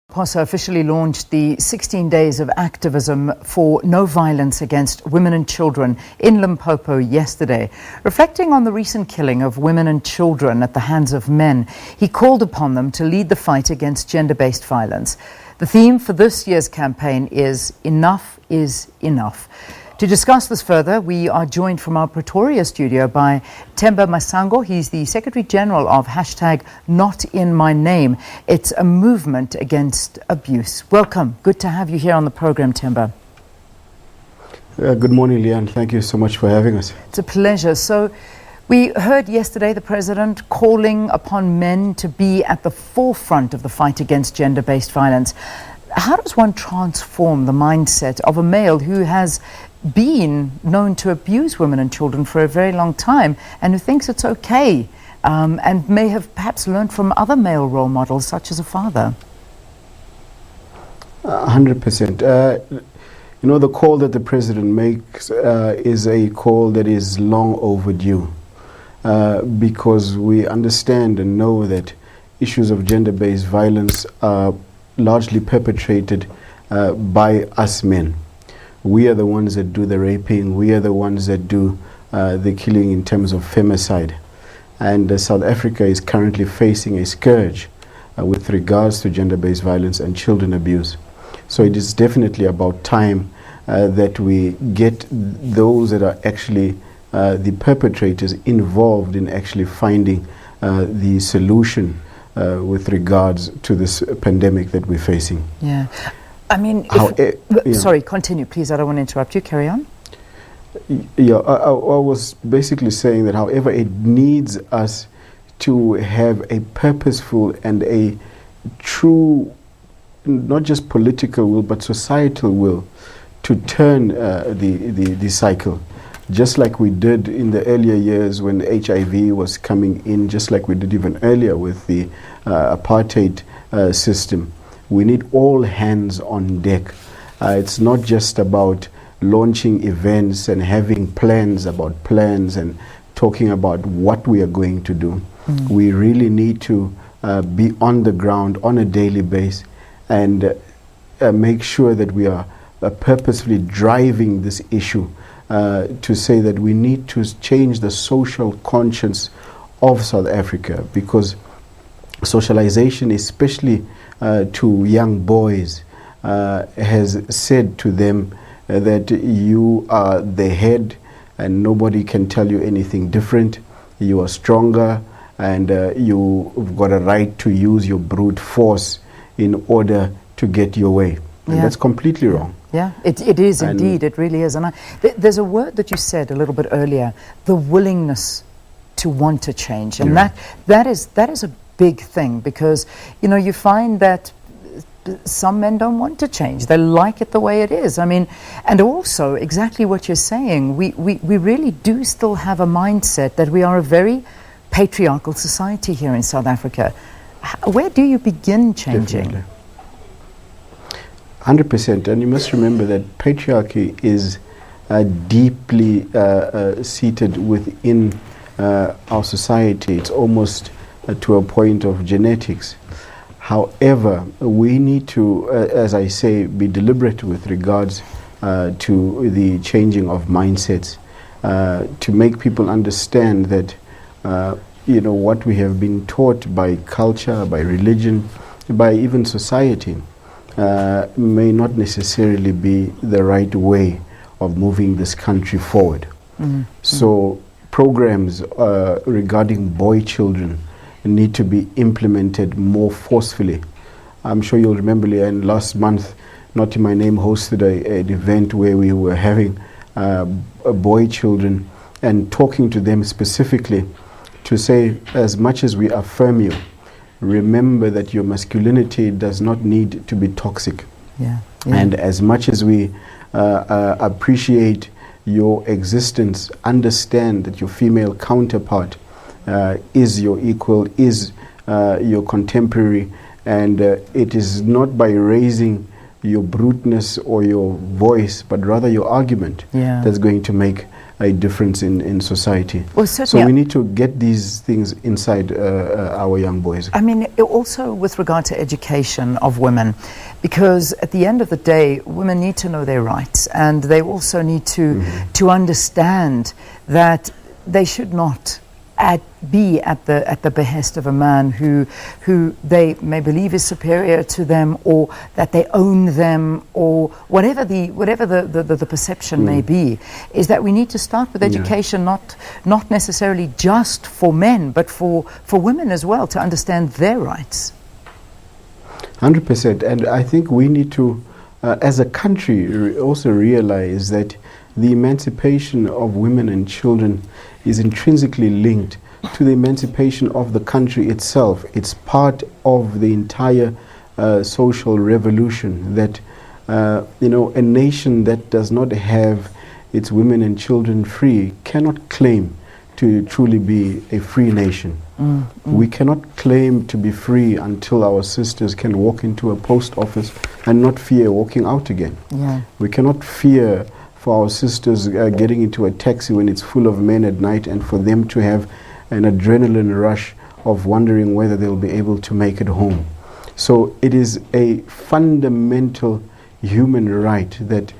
Ramaphosa officially launched the 16 Days of Activism for No Violence Against Women and Children in Limpopo yesterday. Reflecting on the recent killing of women and children at the hands of men, he called upon them to lead the fight against gender-based violence. The theme for this year's campaign is Enough is Enough. To discuss this further, we are joined from our Pretoria studio by Themba Masango. He's the Secretary General of #NOTINMYNAME. It's a movement against abuse. Welcome. Good to have you here on the program, Themba. Good morning, Leanne. Thank you so much for having us. It's a pleasure. So we heard yesterday the President calling upon men to be at the forefront of the fight against gender-based violence. How does one transform the mindset of a male who has been known to abuse women and children for a very long time and who thinks it's okay and may have perhaps learned from other male role models such as a father? 100%. The call that the President makes is a call that is long overdue because we understand and know that issues of gender-based violence are largely perpetrated by us men. We are the ones that do the raping. We are the ones that do the killing in terms of femicide. And South Africa is currently facing a scourge with regards to gender-based violence and children abuse. So it is definitely about time that we get those that are actually the perpetrators involved in actually finding the solution with regards to this pandemic that we're facing. Yeah. I mean, sorry, continue, please. I don't want to interrupt you. Carry on. Yeah, I was basically saying that, however, it needs us to have a purposeful and a true, not just political will, but societal will to turn the cycle. Just like we did in the earlier years when HIV was coming in, just like we did even earlier with the apartheid system. We need all hands on deck. It's not just about launching events and having plans about plans and talking about what we are going to do. We really need to be on the ground on a daily basis and make sure that we are purposefully driving this issue to say that we need to change the social conscience of South Africa, because socialization, especially to young boys, has said to them that you are the head and nobody can tell you anything different. You are stronger and you've got a right to use your brute force in order to get your way. And that's completely wrong. Yeah, it is indeed. It really is. And there's a word that you said a little bit earlier, the willingness to want to change. And that is a big thing, because you find that some men don't want to change. They like it the way it is. I mean, and also exactly what you're saying, we really do still have a mindset that we are a very patriarchal society here in South Africa. Where do you begin changing? Definitely. 100%. And you must remember that patriarchy is deeply seated within our society. It's almost to a point of genetics. However, we need to, as I say, be deliberate with regards to the changing of mindsets, to make people understand that what we have been taught by culture, by religion, by even society, may not necessarily be the right way of moving this country forward. So programs regarding boy children need to be implemented more forcefully. I'm sure you'll remember, Leanne, last month, NOTINMYNAME hosted an event where we were having boy children and talking to them specifically to say, as much as we affirm you, remember that your masculinity does not need to be toxic. And as much as we appreciate your existence, understand that your female counterpart is your equal, is your contemporary, and it is not by raising your bruteness or your voice, but rather your argument that's going to make a difference in society. Well, certainly. So we need to get these things inside our young boys. I mean, also with regard to education of women, because at the end of the day, women need to know their rights, and they also need to understand that they should not be at the behest of a man who they may believe is superior to them, or that they own them, or whatever the perception may be. Is that we need to start with education, not necessarily just for men, but for women as well, to understand their rights. 100%. And I think we need to, as a country, also realize that the emancipation of women and children is intrinsically linked to the emancipation of the country itself. It's part of the entire social revolution that, a nation that does not have its women and children free cannot claim to truly be a free nation. We cannot claim to be free until our sisters can walk into a post office and not fear walking out again. We cannot fear for our sisters getting into a taxi when it's full of men at night, and for them to have an adrenaline rush of wondering whether they'll be able to make it home. So it is a fundamental human right that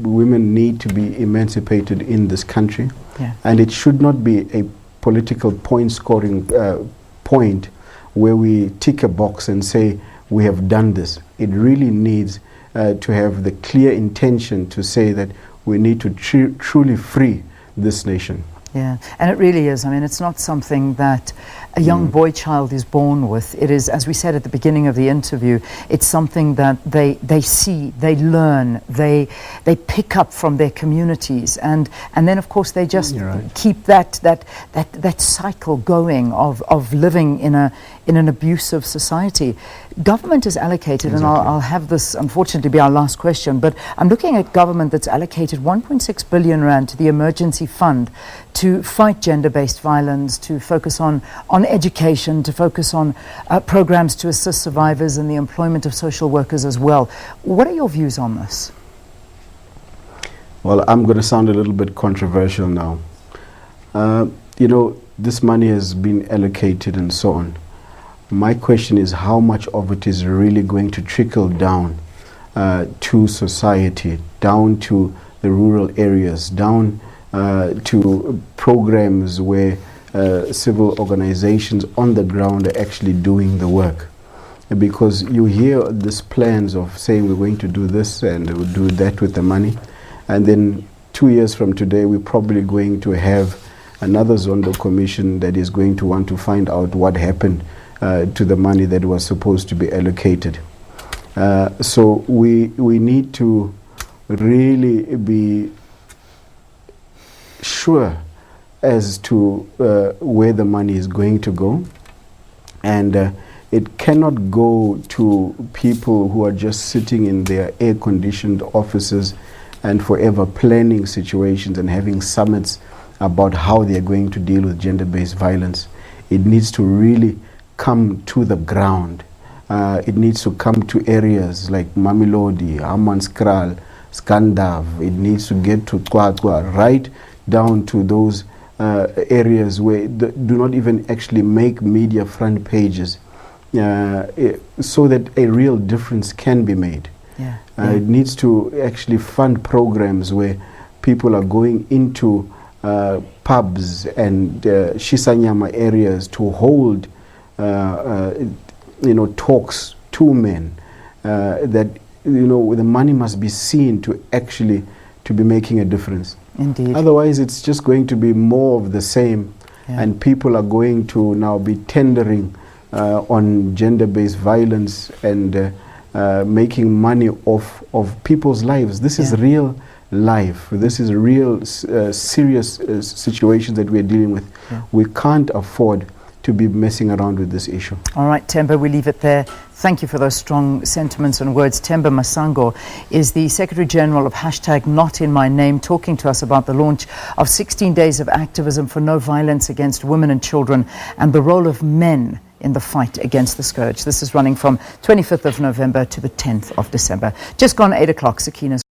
women need to be emancipated in this country. And it should not be a political point scoring point where we tick a box and say we have done this. It really needs to have the clear intention to say that we need to truly free this nation. Yeah, and it really is. I mean, it's not something that a young boy child is born with. It is, as we said at the beginning of the interview, it's something that they see, they learn, they pick up from their communities, and then of course they just keep that cycle going of living in an abusive society. Government is allocated, and I'll have this unfortunately be our last question, but I'm looking at government that's allocated 1.6 billion rand to the emergency fund to fight gender-based violence, to focus on education, to focus on programs to assist survivors and the employment of social workers as well. What are your views on this? Well, I'm going to sound a little bit controversial now. This money has been allocated and so on. My question is, how much of it is really going to trickle down to society, down to the rural areas, down to programs where civil organizations on the ground are actually doing the work? Because you hear these plans of saying we're going to do this and we'll do that with the money, and then 2 years from today we're probably going to have another Zondo commission that is going to want to find out what happened to the money that was supposed to be allocated. So we need to really be sure as to where the money is going to go, and it cannot go to people who are just sitting in their air-conditioned offices and forever planning situations and having summits about how they are going to deal with gender-based violence. It needs to really come to the ground. It needs to come to areas like Mamelodi, Hammanskraal, Skandav. It needs to get to Twatwa, right down to those areas where do not even actually make media front pages, so that a real difference can be made. It needs to actually fund programs where people are going into pubs and Shisanyama areas to hold talks to men, that the money must be seen to actually to be making a difference. Indeed. Otherwise it's just going to be more of the same, and people are going to now be tendering on gender-based violence and making money off of people's lives. This is real life. This is real serious situations that we're dealing with. We can't afford to be messing around with this issue. All right, Themba, we leave it there. Thank you for those strong sentiments and words. Themba Masango is the Secretary General of #NotInMyName, talking to us about the launch of 16 Days of Activism for No Violence Against Women and Children and the role of men in the fight against the scourge. This is running from 25th of November to the 10th of December. Just gone 8 o'clock, Sakina's